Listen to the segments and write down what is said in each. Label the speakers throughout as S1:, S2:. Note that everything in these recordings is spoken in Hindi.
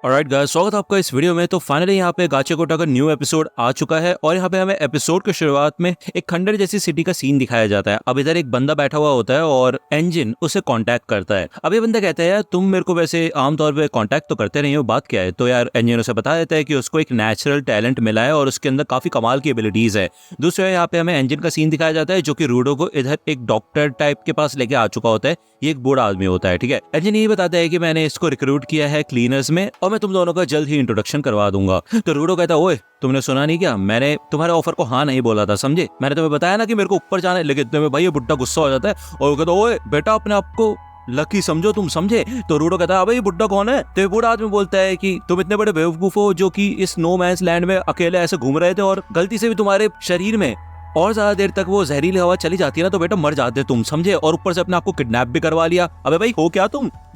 S1: ऑलराइट गाइस, स्वागत है आपका इस वीडियो में। तो फाइनली यहाँ पे गाचागोटा का न्यू एपिसोड आ चुका है और यहाँ पे हमें एपिसोड की शुरुआत में एक खंडर जैसी सिटी का सीन दिखाया जाता है। अब इधर एक बंदा बैठा हुआ होता है और एंजिन उसे कांटेक्ट करता है। अब ये बंदा कहता है यार तुम मेरे को वैसे आमतौर पे कांटेक्ट तो करते नहीं हो, बात क्या है। तो यार एंजिन उसे बता देता है कि उसको एक नेचुरल टैलेंट मिला है और उसके अंदर काफी कमाल की एबिलिटीज है। दूसरा यहाँ पे हमें एंजिन का सीन दिखाया जाता है जो कि रूडो को इधर एक डॉक्टर टाइप के पास लेके आ चुका होता है। ये एक बूढ़ा आदमी होता है, ठीक है। एंजिन यही बताता है कि मैंने इसको रिक्रूट किया है क्लीनर्स में और मैं तुम दोनों का जल्द ही इंट्रोडक्शन करवा दूंगा। तो रूडो कहता है ओए तुमने सुना नहीं क्या, मैंने तुम्हारे ऑफर को हाँ नहीं बोला था, समझे। मैंने तुम्हें बताया ना कि मेरे को ऊपर जाना है, लेकिन तुम्हें भाई ये बुड्ढा गुस्सा हो जाता है और वो कहता है ओए बेटा अपने आप को लकी समझो, तुम समझे। तो रूडो कहता है अबे ये बुड्ढा कौन है। तो ये बूढ़ा आदमी बोलता है कि तुम इतने बड़े बेवकूफ हो जो कि इस नो मैंस लैंड में अकेले ऐसे घूम रहे थे और गलती से भी तुम्हारे शरीर में और ज्यादा देर तक वो जहरीली हवा चली जाती है ना तो बेटा मर जाते तुम, समझे। और ऊपर से अपने आपको किडनैप भी करवा लिया। अबे भाई हो क्या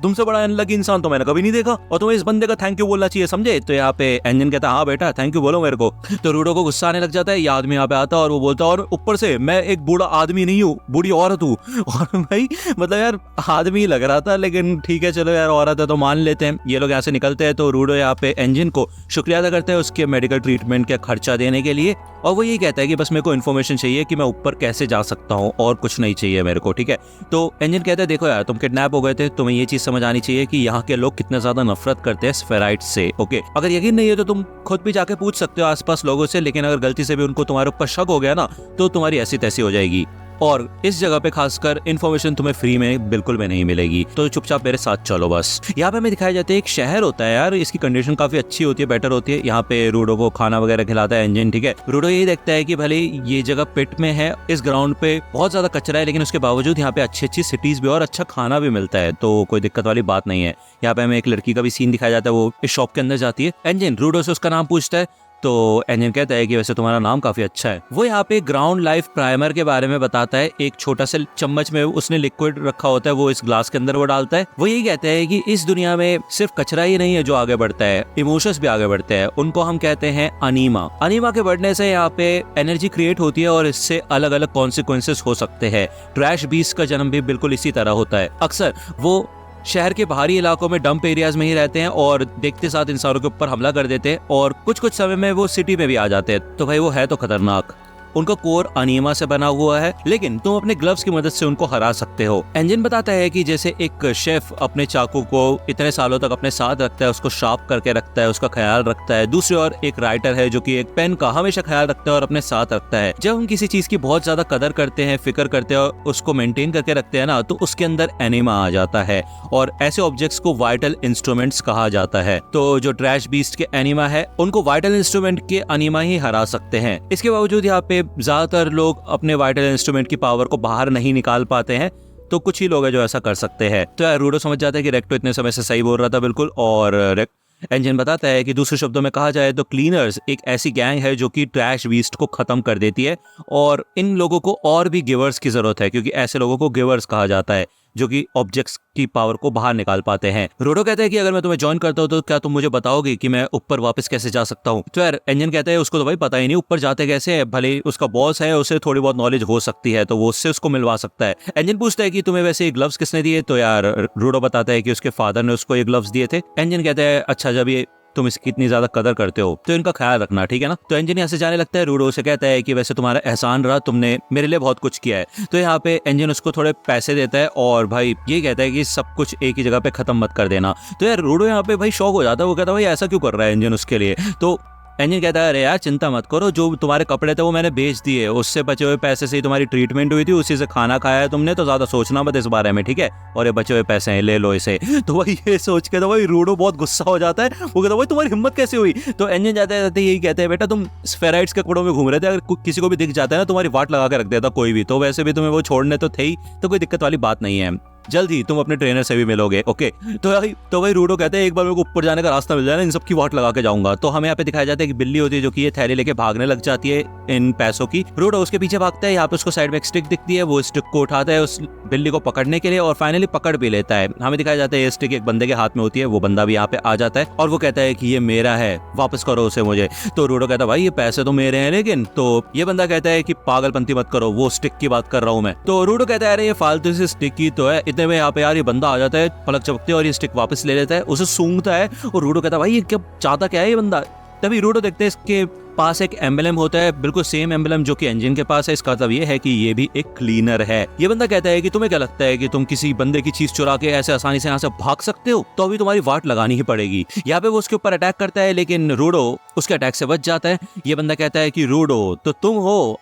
S1: तुमसे बड़ा अनलकी इंसान तो मैंने कभी नहीं देखा और तुम्हें इस बंदे का थैंक यू बोलना चाहिए, समझे। तो यहाँ पे एंजिन कहता है हाँ बेटा थैंक यू बोलो मेरे को। तो रूडो को गुस्सा आने लग जाता है। ये आदमी यहाँ पे आता है और वो बोलता है और ऊपर से मैं एक बूढ़ा आदमी नहीं हूँ, बूढ़ी औरत हूँ। और भाई मतलब यार आदमी लग रहा था, लेकिन ठीक है चलो यार औरत है तो मान लेते हैं। ये लोग यहाँ से निकलते हैं तो रूडो यहाँ पे एंजिन को शुक्रिया अदा करते हैं उसके मेडिकल ट्रीटमेंट का खर्चा देने के लिए। और वो यही कहता है कि बस मेरे को इन्फॉर्मेशन चाहिए कि मैं ऊपर कैसे जा सकता हूँ और कुछ नहीं चाहिए मेरे को, ठीक है। तो एंजिन कहता है देखो यार तुम किडनैप हो गए थे, तुम्हें ये चीज समझ आनी चाहिए कि यहाँ के लोग कितना ज्यादा नफरत करते हैं स्फेराइट से, ओके। अगर यकीन नहीं है तो तुम खुद भी जाके पूछ सकते हो आसपास लोगों से, लेकिन अगर गलती से भी उनको तुम्हारे ऊपर शक हो गया ना तो तुम्हारी ऐसी तैसी हो जाएगी और इस जगह पे खासकर इन्फॉर्मेशन तुम्हें फ्री में बिल्कुल भी नहीं मिलेगी। तो चुपचाप मेरे साथ चलो बस। यहाँ पे हमें दिखाया जाता है एक शहर होता है यार, इसकी कंडीशन काफी अच्छी होती है, बेटर होती है। यहाँ पे रूडो को खाना वगैरह खिलाता है एंजिन, ठीक है। रूडो यही देखता है कि भले ये जगह पिट में है, इस ग्राउंड पे बहुत ज्यादा कचरा है, लेकिन उसके बावजूद यहाँ पे अच्छी अच्छी सिटीज भी और अच्छा खाना भी मिलता है, तो कोई दिक्कत वाली बात नहीं है। यहाँ पे हमें एक लड़की का भी सीन दिखाया जाता है, वो इस शॉप के अंदर जाती है। एंजिन रूडो से उसका नाम पूछता है तो एंजिन कहता है कि वैसे तुम्हारा नाम काफी अच्छा है। वो यहाँ पे ग्राउंड लाइफ प्राइमर के बारे में बताता है। एक छोटा सा चम्मच में उसने लिक्विड रखा होता है, वो इस ग्लास के अंदर वो डालता है। वो यही कहता है कि इस दुनिया में सिर्फ कचरा ही नहीं है जो आगे बढ़ता है, इमोशंस भी आगे बढ़ते हैं। उनको हम कहते हैं अनीमा। अनीमा के बढ़ने से यहाँ पे एनर्जी क्रिएट होती है और इससे अलग अलग कॉन्सिक्वेंसेस हो सकते हैं। ट्रैश बीस्ट का जन्म भी बिल्कुल इसी तरह होता है। अक्सर वो शहर के बाहरी इलाकों में डंप एरियाज में ही रहते हैं और देखते साथ इंसानों के ऊपर हमला कर देते हैं और कुछ कुछ समय में वो सिटी में भी आ जाते हैं। तो भाई वो है तो खतरनाक। उनका कोर अनीमा से बना हुआ है, लेकिन तुम अपने ग्लव्स की मदद से उनको हरा सकते हो। एंजिन बताता है कि जैसे एक शेफ अपने चाकू को इतने सालों तक अपने साथ रखता है, उसको शार्प करके रखता है, उसका ख्याल रखता है। दूसरी ओर एक राइटर है जो कि एक पेन का हमेशा ख्याल रखता है और अपने साथ रखता है। जब हम किसी चीज की बहुत ज्यादा कदर करते हैं, फिक्र करते हैं और उसको मेंटेन करके रखते हैं ना, तो उसके अंदर एनीमा आ जाता है और ऐसे ऑब्जेक्ट्स को वाइटल इंस्ट्रूमेंट्स कहा जाता है। तो जो ट्रैश बीस्ट के एनीमा है उनको वाइटल इंस्ट्रूमेंट के एनीमा ही हरा सकते हैं। इसके बावजूद यहाँ पे ज्यादातर लोग अपने वाइटल इंस्ट्रूमेंट की पावर को बाहर नहीं निकाल पाते हैं, तो कुछ ही लोग हैं जो ऐसा कर सकते हैं। तो यार रूडो समझ जाता है कि रेक्टो इतने समय से सही बोल रहा था बिल्कुल। और एंजिन बताता है कि दूसरे शब्दों में कहा जाए तो क्लीनर्स एक ऐसी गैंग है जो कि ट्रैश बीस्ट को खत्म कर देती है और इन लोगों को और भी गिवर्स की जरूरत है, क्योंकि ऐसे लोगों को गिवर्स कहा जाता है जो कि ऑब्जेक्ट्स की पावर को बाहर निकाल पाते हैं। रूडो कहता है कि अगर मैं तुम्हें ज्वाइन करता हूं तो क्या तुम मुझे बताओगे कि मैं ऊपर वापस कैसे जा सकता हूं। तो यार एंजिन कहता है उसको तो भाई पता ही नहीं ऊपर जाते कैसे है, भले उसका बॉस है उसे थोड़ी बहुत नॉलेज हो सकती है तो वो उससे उसको मिलवा सकता है। एंजिन पूछता है कि तुम्हें वैसे ये ग्लव्स किसने दिए। तो यार रूडो बताता है कि उसके फादर ने उसको ये ग्लव्स दिए थे। एंजिन कहता है अच्छा जब ये तुम इसकी इतनी ज्यादा कदर करते हो तो इनका ख्याल रखना, ठीक है ना। तो एंजिन यहाँ से जाने लगता है। रूडो से कहता है कि वैसे तुम्हारा एहसान रहा, तुमने मेरे लिए बहुत कुछ किया है। तो यहाँ पे एंजिन उसको थोड़े पैसे देता है और भाई ये कहता है कि सब कुछ एक ही जगह पे खत्म मत कर देना। तो यार रूडो यहाँ पे भाई शौक हो जाता है, वो कहता है भाई ऐसा क्यों कर रहा है एंजिन उसके लिए। तो एंजिन कहता है अरे यार चिंता मत करो, जो तुम्हारे कपड़े थे वो मैंने बेच दिए, उससे बचे हुए पैसे से ही तुम्हारी ट्रीटमेंट हुई थी, उसी से खाना खाया है तुमने, तो ज्यादा सोचना मत इस बारे में, ठीक है। और ये बचे हुए पैसे हैं ले लो इसे। तो भाई ये सोच के तो भाई रूडो बहुत गुस्सा हो जाता है। वो कहता है भाई तुम्हारी हिम्मत कैसे हुई। तो एंजिन जाते जाते यही कहते हैं बेटा तुम स्फेराइट्स के कपड़ों में घूम रहे थे, अगर किसी को भी दिख जाता है ना तुम्हारी वाट लगा के रख देता कोई भी, तो वैसे भी तुम्हें वो छोड़ने तो थे ही, तो कोई दिक्कत वाली बात नहीं है। जल्द ही तुम अपने ट्रेनर से भी मिलोगे, ओके। तो भाई रूडो कहते हैं एक बार मेरे को ऊपर जाने का रास्ता मिल जाए ना, इन सब की वाट लगा के जाऊंगा। तो हमें यहाँ पे दिखाया जाता है कि बिल्ली होती है जो कि ये थैली लेके भागने लग जाती है इन पैसों की। रूडो उसके पीछे भागता है। यहाँ पे उसको साइड में एक स्टिक दिखती है, वो स्टिक को उठाता है उस बिल्ली को पकड़ने के लिए और फाइनली पकड़ भी लेता है। हमें दिखाया जाता है ये स्टिक एक बंदे के हाथ में होती है, वो बंदा भी यहाँ पे आ जाता है और वो कहता है कि ये मेरा है, वापस करो उसे मुझे। तो रूडो कहता है भाई ये पैसे तो मेरे हैं, लेकिन तो ये बंदा कहता है कि पागलपंती मत करो, वो स्टिक की बात कर रहा हूँ मैं। तो रूडो कहता है अरे ये फालतू से स्टिक की तो है, इतने में यहाँ पे यार ये बंदा आ जाता है, पलक झपकते और ये स्टिक वापस ले लेता है, उसे सूंघता है और रूडो कहता है भाई ये क्या चाहता क्या है ये बंदा। तभी रूडो देखते हैं इसके पास एक एम्बलम होता है, बिल्कुल सेम एम्बलम जो कि एंजिन के पास है। इसका मतलब ये है कि ये भी एक क्लीनर है। ये बंदा कहता है कि तुम्हें क्या लगता है कि तुम किसी बंदे की चीज चुरा के ऐसे आसानी से यहाँ से भाग सकते हो, तो अभी तुम्हारी वाट लगानी ही पड़ेगी। यहाँ पे वो उसके ऊपर अटैक करता है लेकिन रूडो उसके अटैक से बच जाता है। ये बंदा कहता है कि रूडो तो तुम हो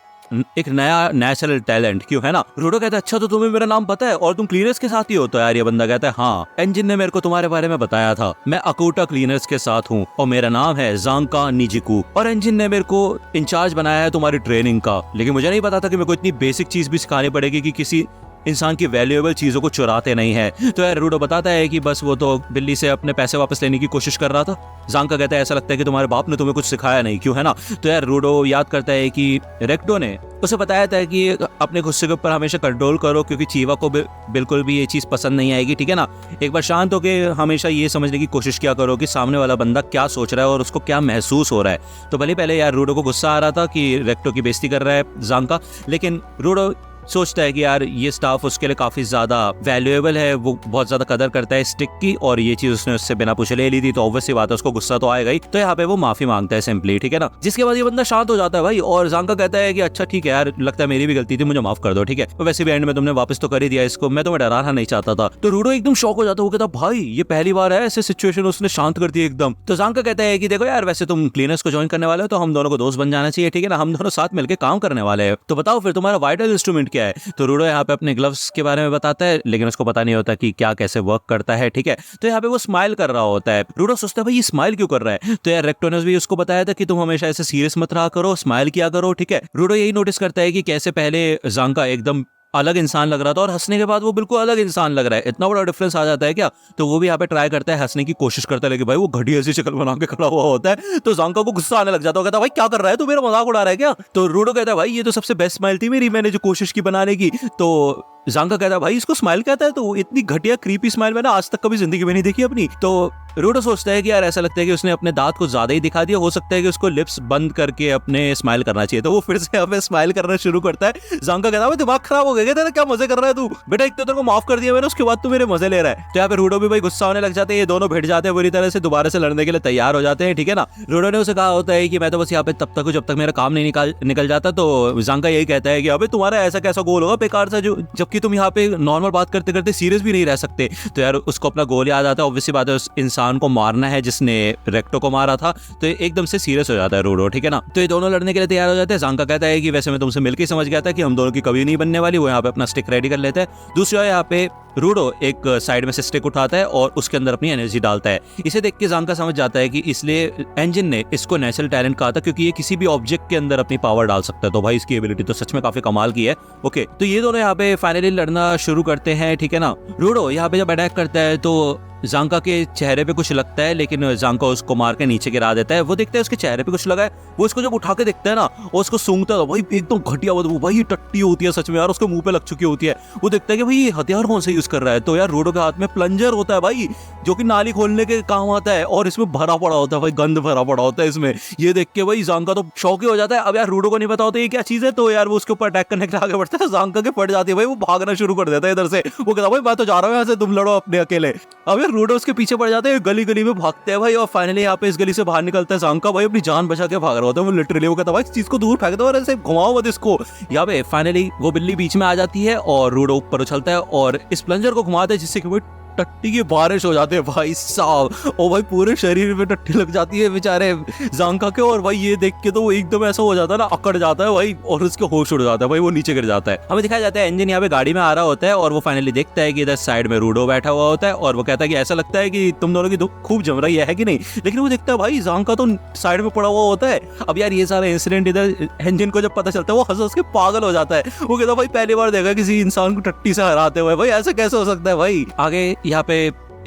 S1: एक नया नेचुरल टैलेंट, क्यों है ना। रूडो कहता है अच्छा तो तुम्हें मेरा नाम पता है और तुम क्लीनर्स के साथ ही हो। तो यार ये बंदा कहता है हाँ, एंजिन ने मेरे को तुम्हारे बारे में बताया था, मैं अकोटा क्लीनर्स के साथ हूँ और मेरा नाम है जांका निजिकू, और एंजिन ने मेरे को इंचार्ज बनाया है तुम्हारी ट्रेनिंग का। लेकिन मुझे नहीं पता था कि मेरे को इतनी बेसिक चीज भी सिखानी पड़ेगी कि किसी इंसान की वैल्यूएबल चीजों को चुराते नहीं है। तो यार रूडो बताता है कि बस वो तो बिल्ली से अपने पैसे वापस लेने की कोशिश कर रहा था। जांका कहता है ऐसा लगता है कि तुम्हारे बाप ने तुम्हें कुछ सिखाया नहीं, क्यों है ना। तो यार रूडो याद करता है कि रेक्टो ने उसे बताया था कि अपने गुस्से के ऊपर हमेशा कंट्रोल करो, क्योंकि चीवा को बिल्कुल भी ये चीज पसंद नहीं आएगी, ठीक है ना। एक बार शांत होकर हमेशा ये समझने की कोशिश किया करो कि सामने वाला बंदा क्या सोच रहा है और उसको क्या महसूस हो रहा है। तो भले पहले यार रूडो को गुस्सा आ रहा था कि रेक्टो की बेइज्जती कर रहा है जांका, लेकिन रूडो सोचता है कि यार ये स्टाफ उसके लिए काफी ज्यादा वैल्यूएबल है, वो बहुत ज्यादा कदर करता है स्टिक की, और ये चीज उसने उससे बिना पूछे ले ली थी, तो ऑब्वियसली बात है उसको गुस्सा तो आएगा ही। तो यहाँ पे वो माफी मांगता है सिंपली, ठीक है ना। जिसके बाद ये बंदा शांत हो जाता है भाई, और जांका कहता है कि अच्छा ठीक है यार, लगता है मेरी भी गलती थी, मुझे माफ कर दो, ठीक है। तो वैसे भी एंड में तुमने वापस तो कर ही दिया इसको, मैं तुम्हें डराना नहीं चाहता था। तो रूडो एकदम शॉक हो जाता है, वो कहता भाई ये पहली बार है ऐसे सिचुएशन उसने शांत कर दी एकदम। तो जांका कहता है कि देखो यार वैसे तुम क्लीनर्स को ज्वाइन करने वाले हो तो हम दोनों को दोस्त बन जाना चाहिए, ठीक है ना, हम दोनों साथ मिलकर काम करने वाले हैं। तो बताओ फिर तुम्हारा वाइटल इंस्ट्रूमेंट क्या है। तो रूडो यहाँ पे अपने ग्लव्स के बारे में बताता है, लेकिन उसको पता नहीं होता कि क्या कैसे वर्क करता है, ठीक है। तो यहाँ पे वो स्माइल कर रहा होता है। रूडो सोचता है भाई ये स्माइल क्यों कर रहा है। तो यार रेक्टो ने भी उसको बताया था कि तुम हमेशा ऐसे सीरियस मत रहा करो, स्माइल किया करो, ठीक है। रूडो यही नोटिस करता है कि कैसे पहले जांका एकदम अलग इंसान लग रहा था और हंसने के बाद वो बिल्कुल अलग इंसान लग रहा है, इतना बड़ा डिफरेंस आ जाता है क्या। तो वो भी यहाँ पे ट्राई करता है, हंसने की कोशिश करता है, लेकिन भाई वो घटिया सी शक्ल बना के खड़ा हुआ होता है। तो जांका को गुस्सा आने लग जाता है, कहता है भाई क्या कर रहा है तू, मेरा मजाक उड़ा रहा है क्या। तो रूडो कहता है भाई ये तो सबसे बेस्ट स्माइल थी मेरी, मैंने जो कोशिश की बनाने की। तो जांका कहता है भाई इसको स्माइल कहता है, तो इतनी घटिया क्रीपी स्माइल मैंने आज तक कभी जिंदगी में नहीं देखी अपनी। तो रूडो सोचता है कि यार ऐसा लगता है कि उसने अपने दांत को ज्यादा ही दिखा दिया, हो सकता है कि उसको लिप्स बंद करके अपने स्माइल करना चाहिए। तो वो फिर से हमें स्माइल करना शुरू करता है। जांका कहता है दिमाग खराब हो गया तेरा, क्या मजे कर रहा है तू, बेटा एक तो तेरे को माफ कर दिया मैंने, उसके बाद तू मेरे मजे ले रहा है। तो यहाँ पे रूडो भी भाई गुस्सा होने लग जाते हैं, ये दोनों भिड़ जाते हैं बुरी तरह से, दोबारा से लड़ने के लिए तैयार हो जाते हैं, ठीक है ना। रूडो ने उसे कहा होता है कि मैं तो बस यहाँ पे तब तक हूँ जब तक मेरा काम नहीं निकल जाता। तो जांका यही कहता है कि अबे तुम्हारा ऐसा कैसा गोल होगा बेकार सा, जो जबकि तुम यहाँ पे नॉर्मल बात करते करते सीरियस भी नहीं रह सकते। तो यार उसको अपना गोल याद आता है, ऑब्वियसली बात है उस इंसान को मारना है जिसने रेक्टो को मारा था। तो एकदम से सीरियस हो जाता है रूडो, ठीक है ना। तो ये दोनों लड़ने के लिए तैयार हो जाते हैं। जांका कहता है कि वैसे मैं तुमसे मिलकर समझ गया था कि हम दोनों की कभी नहीं बनने वाली। वो यहाँ पे अपना स्टिक रेडी कर लेते हैं। दूसरी ओर यहाँ पे रूडो एक साइड में से स्टिक उठाता है और उसके अंदर अपनी एनर्जी डालता है। इसे देख के जांका समझ जाता है कि इसलिए एंजिन ने इसको नेचुरल टैलेंट कहा था, क्योंकि ये किसी भी ऑब्जेक्ट के अंदर अपनी पावर डाल सकता है। तो भाई इसकी एबिलिटी तो सच में काफी कमाल की है। ओके, तो ये दोनों यहाँ पे फाइनली लड़ना शुरू करते हैं, ठीक है ना। रूडो यहाँ पे जब अटैक करता है तो जांका के चेहरे पे कुछ लगता है, लेकिन जांका उसको मार के नीचे गिरा देता है। वो देखता है उसके चेहरे पे कुछ लगा है, वो इसको जब उठा के देखता है ना और उसको सूंघता है, भाई एकदम घटिया बदबू, भाई ये टट्टी होती है सच में यार, उसके मुंह पे लग चुकी होती है। वो देखता है कि भाई ये हथियार कौन से यूज कर रहा है। तो यार रूडो के हाथ में प्लंजर होता है भाई, जो कि नाली खोलने के काम आता है, और इसमें भरा पड़ा होता है भाई, गंद भरा पड़ा होता है इसमें। ये देख के भाई जांका तो शौक ही हो जाता है। अब यार रूडो को नहीं पता होता ये क्या चीज है, तो यार वो उसके ऊपर अटैक करने के लिए आगे बढ़ता है। जांका के फट जाती है भाई, वो भागना शुरू कर देता है इधर से। वो कहता है भाई मैं तो जा रहा हूँ यहाँ से, तुम लड़ो अपने अकेले। अब यार रूडो उसके पीछे पड़ जाते हैं, गली गली में भागते हैं भाई, और फाइनली यहाँ पे इस गली से बाहर निकलता है जांका भाई, अपनी जान बचा के भाग रहा होता है वो लिटरली। वो कहता है भाई इस चीज को दूर फेंक दो और ऐसे घुमाओ मत इसको। यहाँ पे फाइनली वो बिल्ली बीच में आ जाती है और रूडो ऊपर उछलता है और इस प्लंजर को घुमाता है, जिससे कि टट्टी की बारिश हो जाती है भाई साहब। और भाई पूरे शरीर में टट्टी लग जाती है बेचारे जांका के। और भाई ये देख के तो वो एकदम ऐसा हो जाता है ना, अकड़ जाता है भाई, और उसके होश उड़ जाता है भाई, वो नीचे गिर जाता है। हमें दिखाया जाता है एंजिन यहाँ पे गाड़ी में आ रहा होता है और वो फाइनली देखता है कि इधर साइड में रूडो बैठा हुआ होता है, और वो कहता है कि ऐसा लगता है कि तुम दोनों की खूब जम रही है कि नहीं। लेकिन वो देखता है भाई जांका तो साइड में पड़ा हुआ होता है। अब यार ये सारा इंसिडेंट इधर एंजिन को जब पता चलता है, वो हंस हंस के पागल हो जाता है। वो कहता है भाई पहली बार देखा किसी इंसान को टट्टी से हराते हुए, भाई ऐसा कैसे हो सकता है भाई। आगे यहाँ पे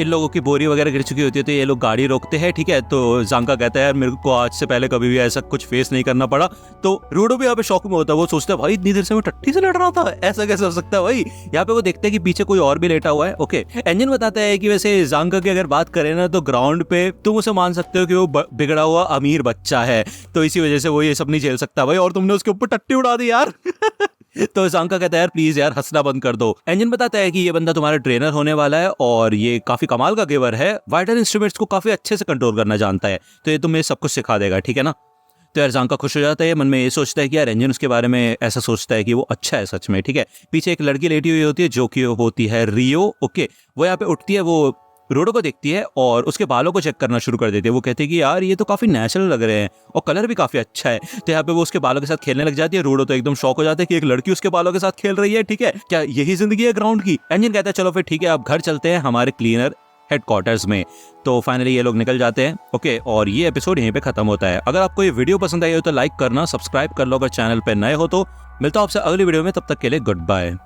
S1: इन लोगों की बोरी वगैरह गिर चुकी होती है, तो ये लोग गाड़ी रोकते हैं, ठीक है। तो जांका कहता है यार मेरे को आज से पहले कभी भी ऐसा कुछ फेस नहीं करना पड़ा। तो रूडो भी यहाँ पे शौक में होता है, वो सोचता है भाई इतनी देर से मैं टट्टी से लड़ रहा था, ऐसा कैसे हो सकता है भाई। यहाँ पे वो देखते हैं कि पीछे कोई और भी लेटा हुआ है। ओके, एंजिन बताता है कि वैसे जांका की अगर बात करें ना, तो ग्राउंड पे तुम उसे मान सकते हो कि वो बिगड़ा हुआ अमीर बच्चा है, तो इसी वजह से वो ये सब नहीं झेल सकता भाई, और तुमने उसके ऊपर टट्टी उड़ा दी यार। तो जानका कहता है यार प्लीज यार हंसना बंद कर दो। एंजन बताता है कि ये बंदा तुम्हारा ट्रेनर होने वाला है और ये काफी कमाल का गिवर है, वाइटल इंस्ट्रूमेंट्स को काफी अच्छे से कंट्रोल करना जानता है, तो ये तुम्हें सब कुछ सिखा देगा, ठीक है ना। तो यार जानका खुश हो जाता है, मन में ये सोचता है कि यार एंजन उसके बारे में ऐसा सोचता है कि वो अच्छा है सच में, ठीक है। पीछे एक लड़की लेटी हुई होती है जो कि होती है रियो, ओके। वो यहाँ पे उठती है, वो रोडो को देखती है और उसके बालों को चेक करना शुरू कर देती है। वो कहती है कि यार ये तो काफी नेचुरल लग रहे हैं और कलर भी काफी अच्छा है। तो यहाँ पे वो उसके बालों के साथ खेलने लग जाती है। रोडो तो एकदम शॉक हो जाता है कि एक लड़की उसके बालों के साथ खेल रही है, ठीक है, क्या यही जिंदगी है ग्राउंड की। एंजन कहता है चलो फिर ठीक है, अब घर चलते हैं हमारे क्लीनर हेडक्वार्टर्स में। तो फाइनली ये लोग निकल जाते हैं, ओके। और ये एपिसोड यहीं पे खत्म होता है। अगर आपको ये वीडियो पसंद आई हो तो लाइक करना, सब्सक्राइब कर लो अगर चैनल पे नए हो तो। मिलता हूं आपसे अगली वीडियो में, तब तक के लिए गुड बाय।